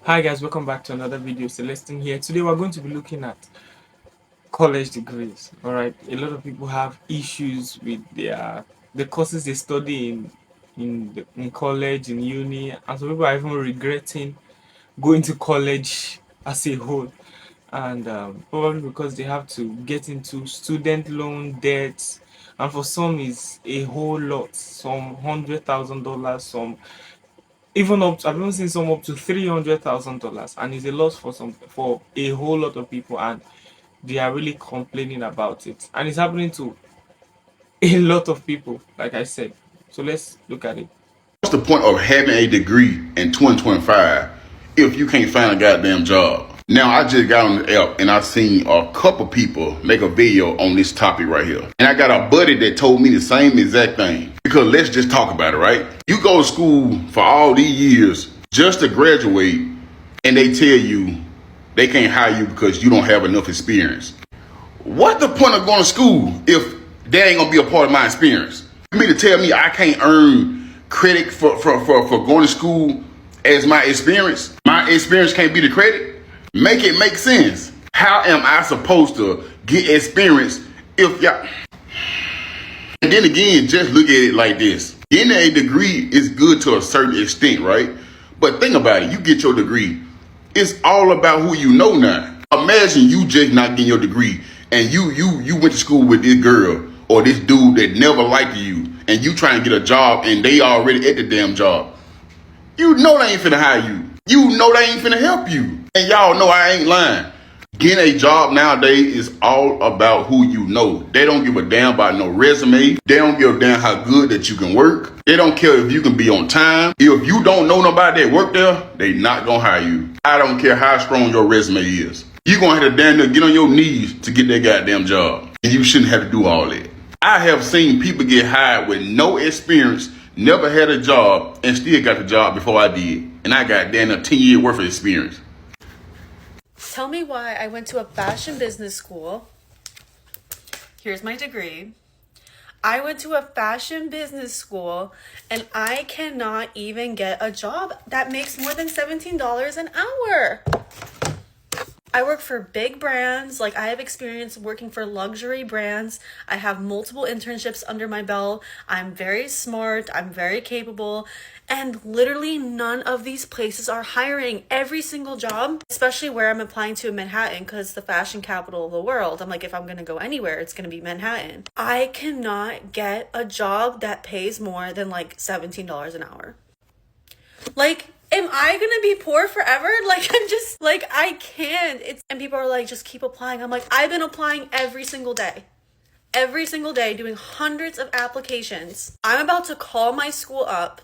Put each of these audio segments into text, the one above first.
Hi guys, welcome back to another video. Celestine here. Today we're going to be looking at college degrees. Alright, a lot of people have issues with the courses they study in college, in uni, and some people are even regretting going to college as a whole. And probably because they have to get into student loan debts, and for some is a whole lot, some $100,000, some even up to, I've even seen some up to $300,000, and it's a loss for a whole lot of people, and they are really complaining about it, and it's happening to a lot of people, like I said. So let's look at it. What's the point of having a degree in 2025 if you can't find a goddamn job? Now, I just got on the app and I seen a couple people make a video on this topic right here. And I got a buddy that told me the same exact thing. Because let's just talk about it, right? You go to school for all these years just to graduate, and they tell you they can't hire you because you don't have enough experience. What the point of going to school if that ain't gonna be a part of my experience? You mean to tell me I can't earn credit for going to school as my experience? My experience can't be the credit? Make it make sense. How am I supposed to get experience if y'all... And then again, just look at it like this. Getting a degree is good to a certain extent, right? But think about it. You get your degree. It's all about who you know now. Imagine you just not getting your degree and you went to school with this girl or this dude that never liked you, and you trying to get a job and they already at the damn job. You know they ain't finna hire you. You know they ain't finna help you. And y'all know I ain't lying. Getting a job nowadays is all about who you know. They don't give a damn about no resume. They don't give a damn how good that you can work. They don't care if you can be on time. If you don't know nobody that work there, they not gonna hire you. I don't care how strong your resume is. You gonna have to damn near get on your knees to get that goddamn job. And you shouldn't have to do all that. I have seen people get hired with no experience, never had a job, and still got the job before I did. And I got damn near 10 years worth of experience. Tell me why I went to a fashion business school. Here's my degree. I went to a fashion business school and I cannot even get a job that makes more than $17 an hour. I work for big brands. Like, I have experience working for luxury brands. I have multiple internships under my belt. I'm very smart. I'm very capable. And literally none of these places are hiring. Every single job, especially where I'm applying to in Manhattan, because the fashion capital of the world, I'm like, if I'm going to go anywhere, it's going to be Manhattan. I cannot get a job that pays more than like $17 an hour. Like, am I gonna be poor forever? Like, I'm just like, I can't. And people are like, just keep applying. I'm like, I've been applying every single day doing hundreds of applications. I'm about to call my school up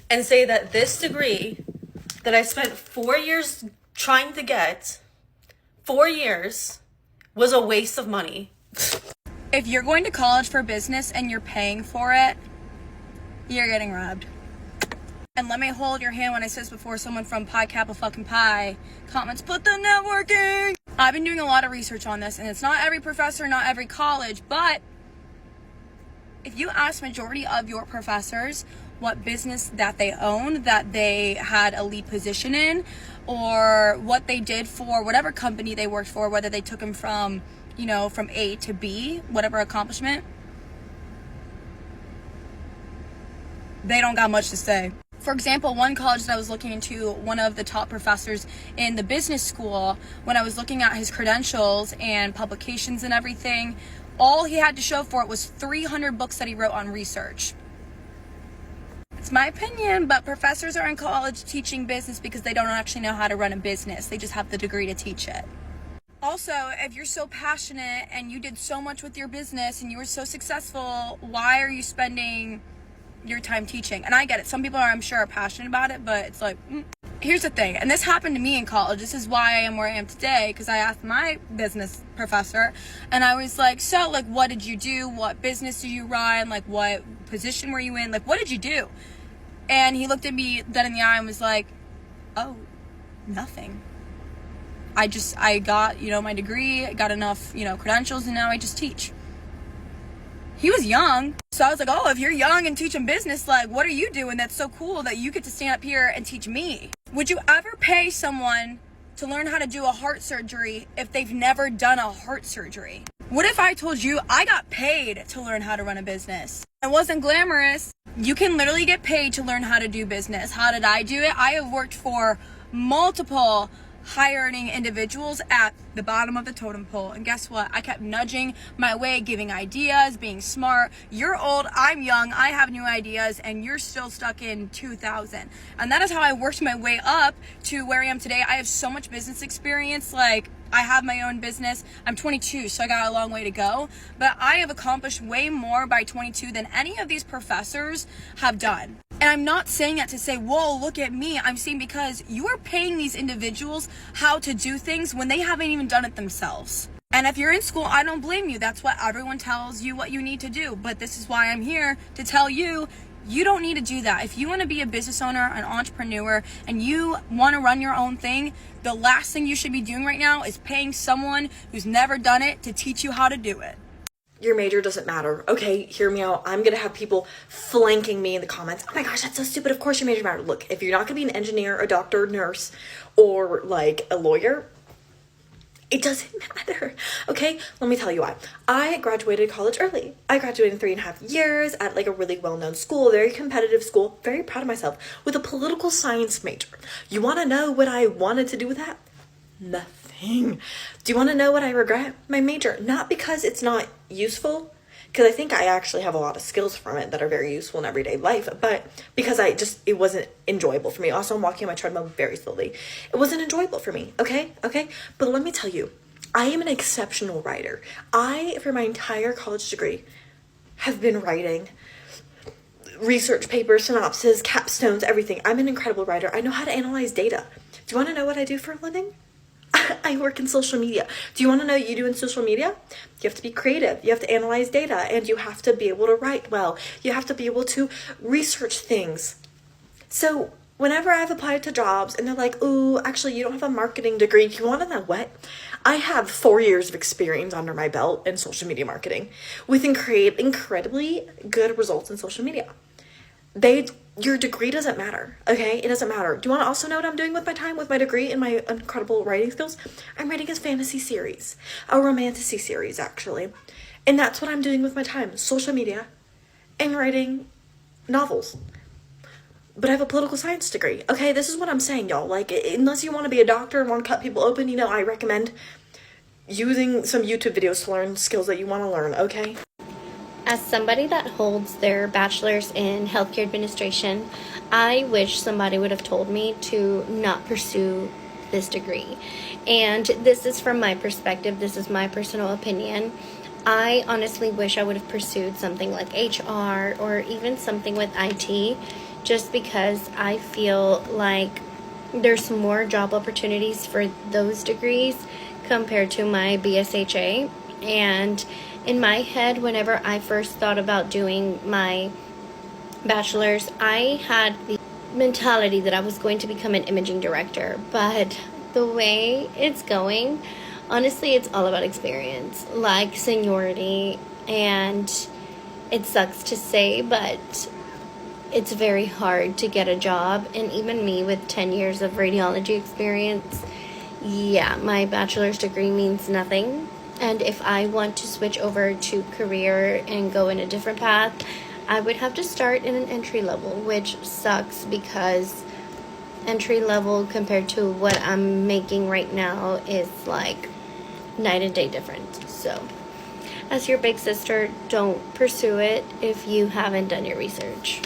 and say that this degree that I spent 4 years trying to get, 4 years, was a waste of money. If you're going to college for business and you're paying for it, you're getting robbed. And let me hold your hand when I say this before someone from Pi Kappa fucking Pi comments, put the networking. I've been doing a lot of research on this, and it's not every professor, not every college, but if you ask majority of your professors what business that they own, that they had a lead position in, or what they did for whatever company they worked for, whether they took them from, from A to B, whatever accomplishment, they don't got much to say. For example, one college that I was looking into, one of the top professors in the business school, when I was looking at his credentials and publications and everything, all he had to show for it was 300 books that he wrote on research. It's my opinion, but professors are in college teaching business because they don't actually know how to run a business. They just have the degree to teach it. Also, if you're so passionate and you did so much with your business and you were so successful, why are you spending your time teaching? And I get it. Some people I'm sure are passionate about it, but it's like, here's the thing. And this happened to me in college. This is why I am where I am today, because I asked my business professor and I was like, so like, what did you do? What business do you run? Like, what position were you in? Like, what did you do? And he looked at me dead in the eye and was like, oh, nothing. I got, my degree, I got enough, credentials, and now I just teach. He was young. So I was like, oh, if you're young and teaching business, like, what are you doing that's so cool that you get to stand up here and teach me? Would you ever pay someone to learn how to do a heart surgery if they've never done a heart surgery? What if I told you I got paid to learn how to run a business? It wasn't glamorous. You can literally get paid to learn how to do business. How did I do it? I have worked for multiple high earning individuals at the bottom of the totem pole. And guess what? I kept nudging my way, giving ideas, being smart. You're old, I'm young, I have new ideas, and you're still stuck in 2000. And that is how I worked my way up to where I am today. I have so much business experience. Like, I have my own business. I'm 22, so I got a long way to go. But I have accomplished way more by 22 than any of these professors have done. And I'm not saying that to say, whoa, look at me. I'm saying because you are paying these individuals how to do things when they haven't even done it themselves. And if you're in school, I don't blame you. That's what everyone tells you what you need to do. But this is why I'm here to tell you, you don't need to do that. If you want to be a business owner, an entrepreneur, and you want to run your own thing, the last thing you should be doing right now is paying someone who's never done it to teach you how to do it. Your major doesn't matter. Okay, hear me out. I'm gonna have people flanking me in the comments. Oh my gosh, that's so stupid. Of course your major matters. Look, if you're not gonna be an engineer, a doctor, nurse, or like a lawyer, it doesn't matter. Okay, let me tell you why. I graduated college early. I graduated in 3.5 years at like a really well-known school, very competitive school, very proud of myself, with a political science major. You wanna know what I wanted to do with that? Nothing. Do you want to know what I regret? My major. Not because it's not useful, because I think I actually have a lot of skills from it that are very useful in everyday life, but because it wasn't enjoyable for me. Also, I'm walking on my treadmill very slowly. It wasn't enjoyable for me, okay? But let me tell you, I am an exceptional writer. For my entire college degree, have been writing research papers, synopses, capstones, everything. I'm an incredible writer. I know how to analyze data. Do you want to know what I do for a living? I work in social media. Do you want to know what you do in social media? You have to be creative. You have to analyze data, and you have to be able to write well. You have to be able to research things. So whenever I've applied to jobs and they're like, ooh, actually, you don't have a marketing degree. Do you want to know what? I have 4 years of experience under my belt in social media marketing with incredibly good results in social media. Your degree doesn't matter, okay? It doesn't matter. Do you want to also know what I'm doing with my time, with my degree and my incredible writing skills? I'm writing a fantasy series, a romantasy series, actually. And that's what I'm doing with my time, social media and writing novels. But I have a political science degree, okay? This is what I'm saying, y'all. Like, unless you want to be a doctor and want to cut people open, I recommend using some YouTube videos to learn skills that you want to learn, okay? As somebody that holds their bachelor's in healthcare administration, I wish somebody would have told me to not pursue this degree. And this is from my perspective. This is my personal opinion. I honestly wish I would have pursued something like HR or even something with IT, just because I feel like there's more job opportunities for those degrees compared to my BSHA. And in my head, whenever I first thought about doing my bachelor's, I had the mentality that I was going to become an imaging director. But the way it's going, honestly, it's all about experience, like seniority. And it sucks to say, but it's very hard to get a job. And even me with 10 years of radiology experience, yeah, my bachelor's degree means nothing. And if I want to switch over to career and go in a different path, I would have to start in an entry level, which sucks because entry level compared to what I'm making right now is like night and day difference. So as your big sister, don't pursue it if you haven't done your research.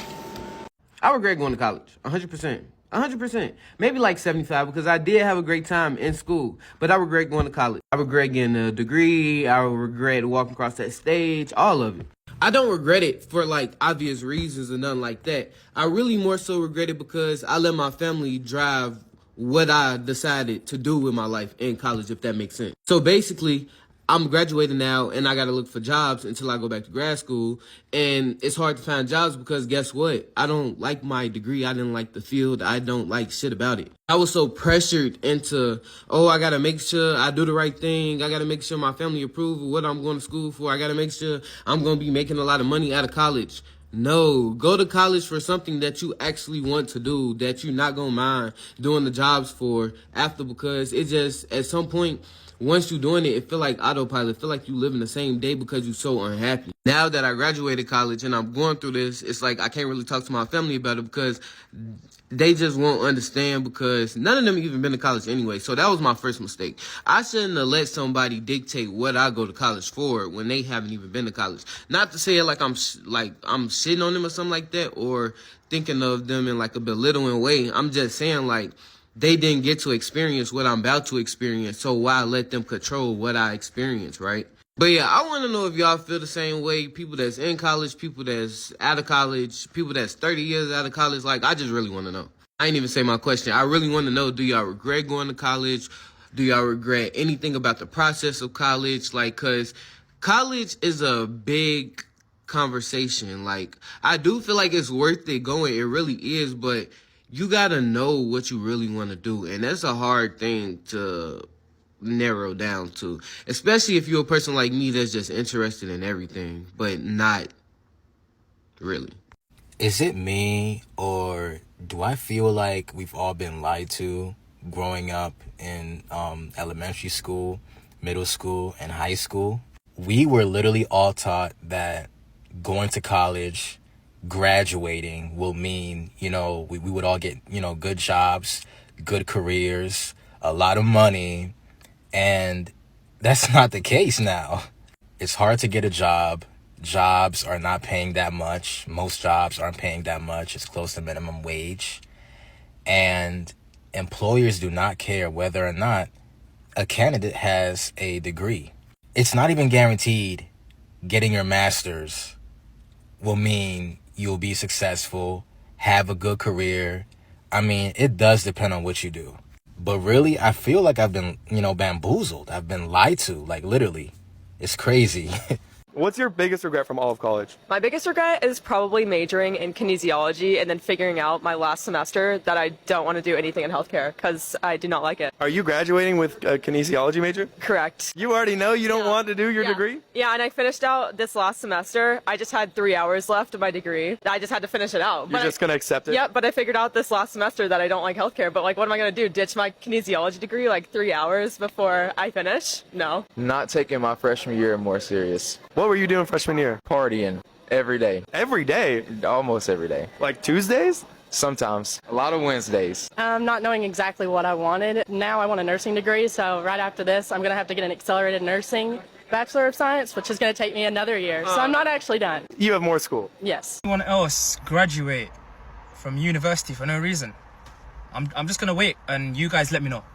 I regret going to college, 100%. 100%. Maybe like 75 because I did have a great time in school, but I regret going to college. I regret getting a degree. I regret walking across that stage, all of it. I don't regret it for like obvious reasons or nothing like that. I really more so regret it because I let my family drive what I decided to do with my life in college, if that makes sense. So basically, I'm graduating now and I got to look for jobs until I go back to grad school. And it's hard to find jobs because guess what? I don't like my degree. I didn't like the field. I don't like shit about it. I was so pressured into, I got to make sure I do the right thing. I got to make sure my family approve of what I'm going to school for. I got to make sure I'm going to be making a lot of money out of college. No, go to college for something that you actually want to do, that you're not gonna mind doing the jobs for after, because it just, at some point, once you're doing it, it feel like autopilot, feel like you live in the same day because you're so unhappy. Now that I graduated college and I'm going through this, it's like I can't really talk to my family about it because they just won't understand, because none of them even been to college anyway. So that was my first mistake. I shouldn't have let somebody dictate what I go to college for when they haven't even been to college. Not to say it like I'm shitting on them or something like that, or thinking of them in like a belittling way. I'm just saying, like, they didn't get to experience what I'm about to experience, so why let them control what I experience, right? But yeah, I want to know if y'all feel the same way. People that's in college, people that's out of college, people that's 30 years out of college. Like, I just really want to know. I ain't even say my question. I really want to know, do y'all regret going to college? Do y'all regret anything about the process of college? Like, because college is a big conversation. Like, I do feel like it's worth it going. It really is, but you got to know what you really want to do. And that's a hard thing to narrow down to, especially if you're a person like me that's just interested in everything, but not really. Is it me, or do I feel like we've all been lied to growing up in elementary school, middle school, and high school? We were literally all taught that going to college, graduating will mean, we would all get, good jobs, good careers, a lot of money. And that's not the case now. It's hard to get a job. Jobs are not paying that much. Most jobs aren't paying that much. It's close to minimum wage. And employers do not care whether or not a candidate has a degree. It's not even guaranteed getting your master's will mean you'll be successful, have a good career. I mean, it does depend on what you do. But really, I feel like I've been, bamboozled. I've been lied to, like, literally. It's crazy. What's your biggest regret from all of college? My biggest regret is probably majoring in kinesiology and then figuring out my last semester that I don't want to do anything in healthcare because I do not like it. Are you graduating with a kinesiology major? Correct. You already know you don't want to do your degree? Yeah, and I finished out this last semester. I just had 3 hours left of my degree. I just had to finish it out. You're just going to accept it? Yeah, but I figured out this last semester that I don't like healthcare. But, what am I going to do? Ditch my kinesiology degree 3 hours before I finish? No. Not taking my freshman year more serious. What were you doing freshman year? Partying every day. Every day? Almost every day. Like Tuesdays? Sometimes. A lot of Wednesdays. Not knowing exactly what I wanted. Now I want a nursing degree, so right after this, I'm going to have to get an accelerated nursing Bachelor of Science, which is going to take me another year. So I'm not actually done. You have more school? Yes. Anyone else graduate from university for no reason? I'm just going to wait, and you guys let me know.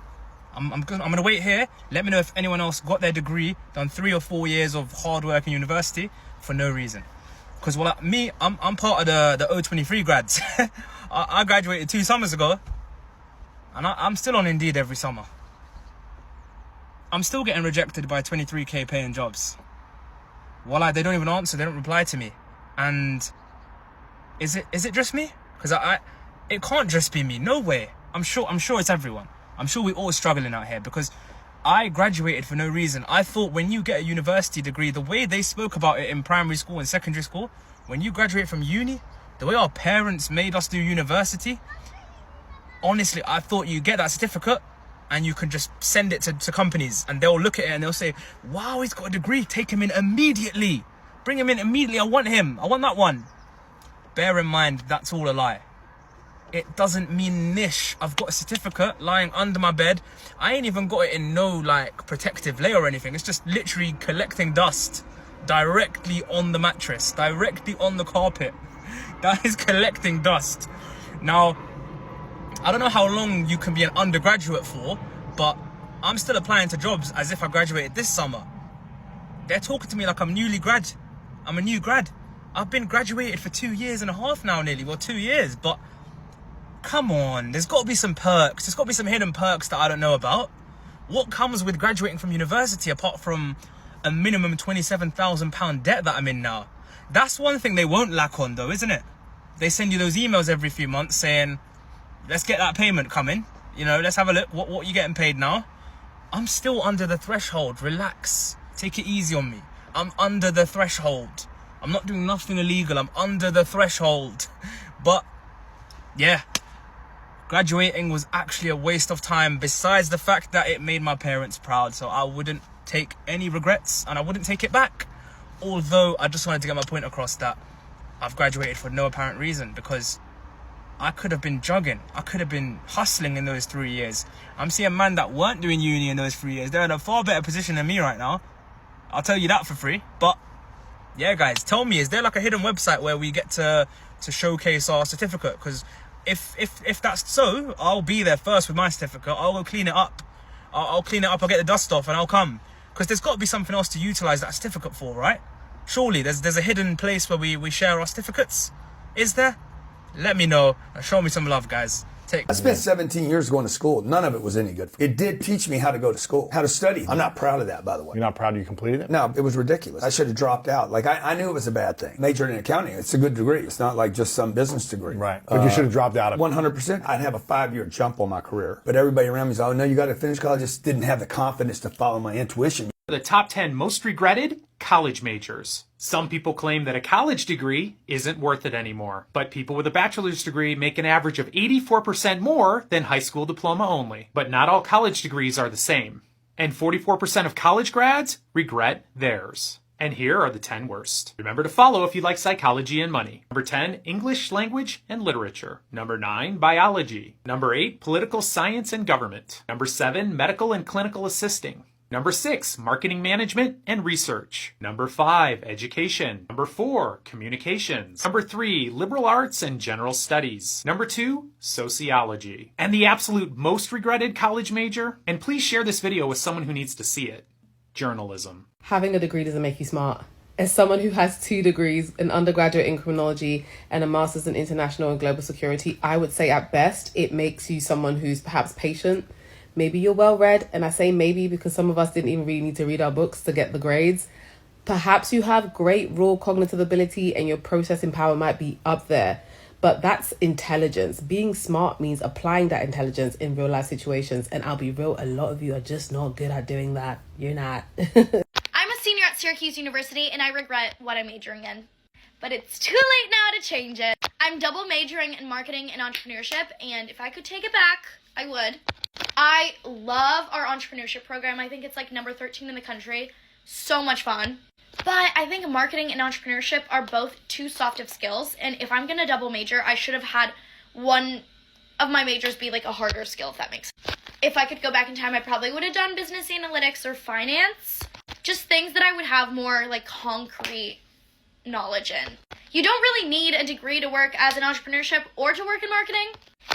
I'm going to wait here. Let me know if anyone else got their degree, done 3 or 4 years of hard work in university for no reason. Because, I'm part of the 023 grads. I graduated 2 summers ago, and I'm still on Indeed every summer. I'm still getting rejected by 23k paying jobs. They don't even answer, they don't reply to me. And is it just me? Because it can't just be me, no way. I'm sure it's everyone. I'm sure we're all struggling out here because I graduated for no reason. I thought when you get a university degree, the way they spoke about it in primary school and secondary school, when you graduate from uni, the way our parents made us do university, honestly, I thought you get that certificate and you can just send it to companies and they'll look at it and they'll say, wow, he's got a degree, take him in immediately. Bring him in immediately, I want him, I want that one. Bear in mind, that's all a lie. It doesn't mean niche. I've got a certificate lying under my bed. I ain't even got it in no protective layer or anything. It's just literally collecting dust directly on the mattress, directly on the carpet. That is collecting dust. Now, I don't know how long you can be an undergraduate for, but I'm still applying to jobs as if I graduated this summer. They're talking to me like I'm newly grad. I'm a new grad. I've been graduated for 2 years and a half now nearly, 2 years, but come on, there's got to be some perks. There's got to be some hidden perks that I don't know about. What comes with graduating from university apart from a minimum £27,000 debt that I'm in now? That's one thing they won't lack on though, isn't it? They send you those emails every few months saying, let's get that payment coming. Let's have a look. What you getting paid now? I'm still under the threshold. Relax. Take it easy on me. I'm under the threshold. I'm not doing nothing illegal. I'm under the threshold. But yeah, graduating was actually a waste of time, besides the fact that it made my parents proud. So I wouldn't take any regrets, and I wouldn't take it back. Although I just wanted to get my point across that I've graduated for no apparent reason, because I could have been jogging. I could have been hustling in those 3 years. I'm seeing man that weren't doing uni in those 3 years. They're in a far better position than me right now. I'll tell you that for free. But yeah, guys, tell me, is there like a hidden website where we get to showcase our certificate? Because if that's so, I'll be there first with my certificate. I'll go clean it up. I'll clean it up. I'll get the dust off, and I'll come. Because there's got to be something else to utilize that certificate for, right? Surely there's a hidden place where we share our certificates. Is there? Let me know and show me some love, guys. I spent 17 years going to school. None of it was any good. It did teach me how to go to school, how to study. I'm not proud of that, by the way. You're not proud you completed it? No, it was ridiculous. I should have dropped out. Like, I knew it was a bad thing. Majored in accounting. It's a good degree. It's not like just some business degree. Right. But you should have dropped out of it. 100%. I'd have a 5-year jump on my career. But everybody around me said, oh, no, you got to finish college. I just didn't have the confidence to follow my intuition. The top 10 most regretted college majors. Some people claim that a college degree isn't worth it anymore, but people with a bachelor's degree make an average of 84% more than high school diploma only. But not all college degrees are the same, and 44% of college grads regret theirs. And here are the 10 worst. Remember to follow if you like psychology and money. Number 10, English language and literature. Number 9, biology. Number 8, political science and government. Number 7, medical and clinical assisting. Number 6, marketing management and research. Number 5, education. Number 4, communications. Number 3, liberal arts and general studies. Number 2, sociology. And the absolute most regretted college major, and please share this video with someone who needs to see it, journalism. Having a degree doesn't make you smart. As someone who has 2 degrees, an undergraduate in criminology and a master's in international and global security, I would say at best it makes you someone who's perhaps patient. Maybe you're well read, and I say maybe because some of us didn't even really need to read our books to get the grades. Perhaps you have great raw cognitive ability and your processing power might be up there, but that's intelligence. Being smart means applying that intelligence in real life situations, and I'll be real, a lot of you are just not good at doing that. You're not. I'm a senior at Syracuse University, and I regret what I'm majoring in. But it's too late now to change it. I'm double majoring in marketing and entrepreneurship, and if I could take it back, I would. I love our entrepreneurship program. I think it's like number 13 in the country. So much fun. But I think marketing and entrepreneurship are both too soft of skills. And if I'm going to double major, I should have had one of my majors be like a harder skill, if that makes sense. If I could go back in time, I probably would have done business analytics or finance. Just things that I would have more like concrete knowledge in. You don't really need a degree to work as an entrepreneurship or to work in marketing.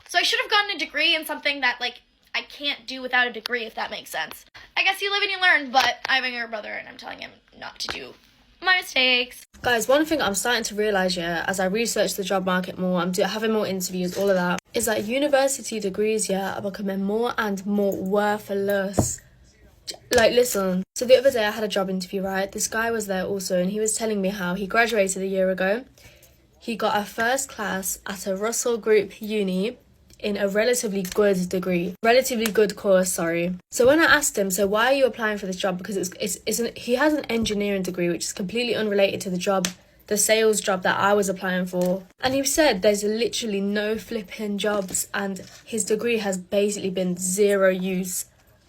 So I should have gotten a degree in something that like I can't do without a degree, if that makes sense. I guess you live and you learn, but I have a younger brother and I'm telling him not to do my mistakes. Guys, one thing I'm starting to realise, yeah, as I research the job market more, I'm having more interviews, all of that, is that university degrees, yeah, are becoming more and more worthless. Like, listen, so the other day I had a job interview, right? This guy was there also, and he was telling me how he graduated a year ago. He got a first class at a Russell Group uni in a relatively good degree. Relatively good course, sorry. So when I asked him, so why are you applying for this job? Because he has an engineering degree, which is completely unrelated to the job, the sales job that I was applying for. And he said there's literally no flipping jobs and his degree has basically been zero use.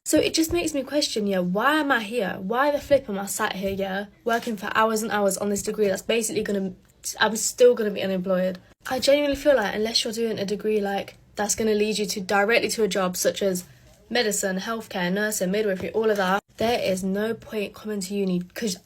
So it just makes me question, yeah, why am I here? Why the flip am I sat here, yeah, working for hours and hours on this degree that's basically I'm still gonna be unemployed. I genuinely feel like unless you're doing a degree like that's gonna lead you directly to a job such as medicine, healthcare, nursing, midwifery, all of that, there is no point coming to uni because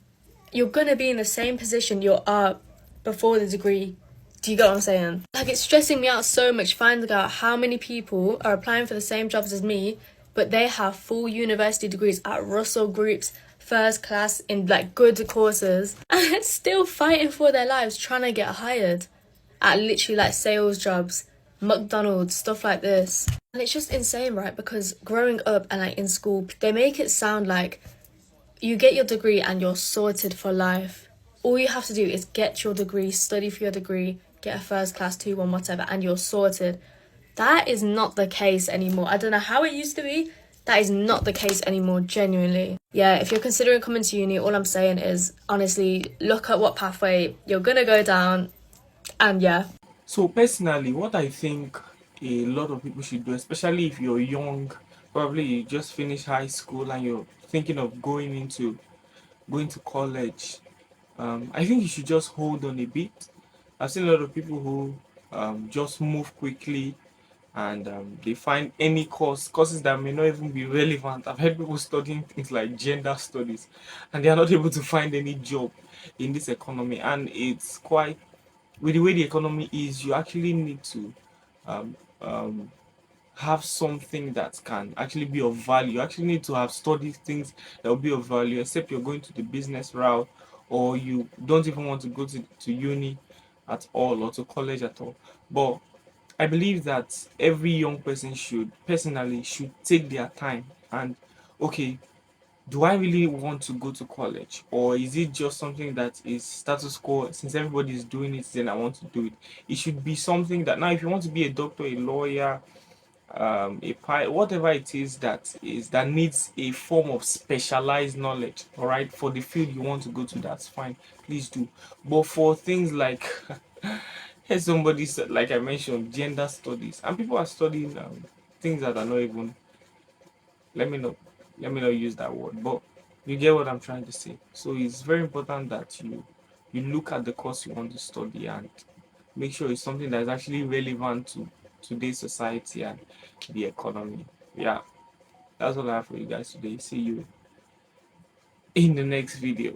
you're gonna be in the same position you are before the degree. Do you get what I'm saying? Like, it's stressing me out so much finding out how many people are applying for the same jobs as me, but they have full university degrees at Russell Group's first class in like good courses and they're still fighting for their lives trying to get hired at literally like sales jobs, McDonald's, stuff like this. And it's just insane, right? Because growing up and like in school, they make it sound like you get your degree and you're sorted for life. All you have to do is get your degree, study for your degree, get a first class 2-1 whatever, and you're sorted. That is not the case anymore. I don't know how it used to be. That is not the case anymore, genuinely. Yeah, if you're considering coming to uni, all I'm saying is, honestly, look at what pathway you're gonna go down, and yeah. So personally, what I think a lot of people should do, especially if you're young, probably you just finished high school and you're thinking of going to college, I think you should just hold on a bit. I've seen a lot of people who just move quickly, and they find any courses that may not even be relevant. I've heard people studying things like gender studies, and they are not able to find any job in this economy. And it's quite, with the way the economy is, you actually need to um, um, have something that can actually be of value. You actually need to have studied things that will be of value, except you're going to the business route, or you don't even want to go to uni at all, or to college at all. But I believe that every young person should take their time and, okay, do I really want to go to college, or is it just something that is status quo? Since everybody is doing it, then I want to do it. It should be something that, now if you want to be a doctor, a lawyer, a pilot, whatever it is that needs a form of specialized knowledge, all right, for the field you want to go to, that's fine, please do. But for things like here's somebody said, like I mentioned, gender studies, and people are studying things that are not even, let me not use that word, but you get what I'm trying to say. So it's very important that you look at the course you want to study and make sure it's something that is actually relevant to today's society and the economy. Yeah, that's all I have for you guys today. See you in the next video.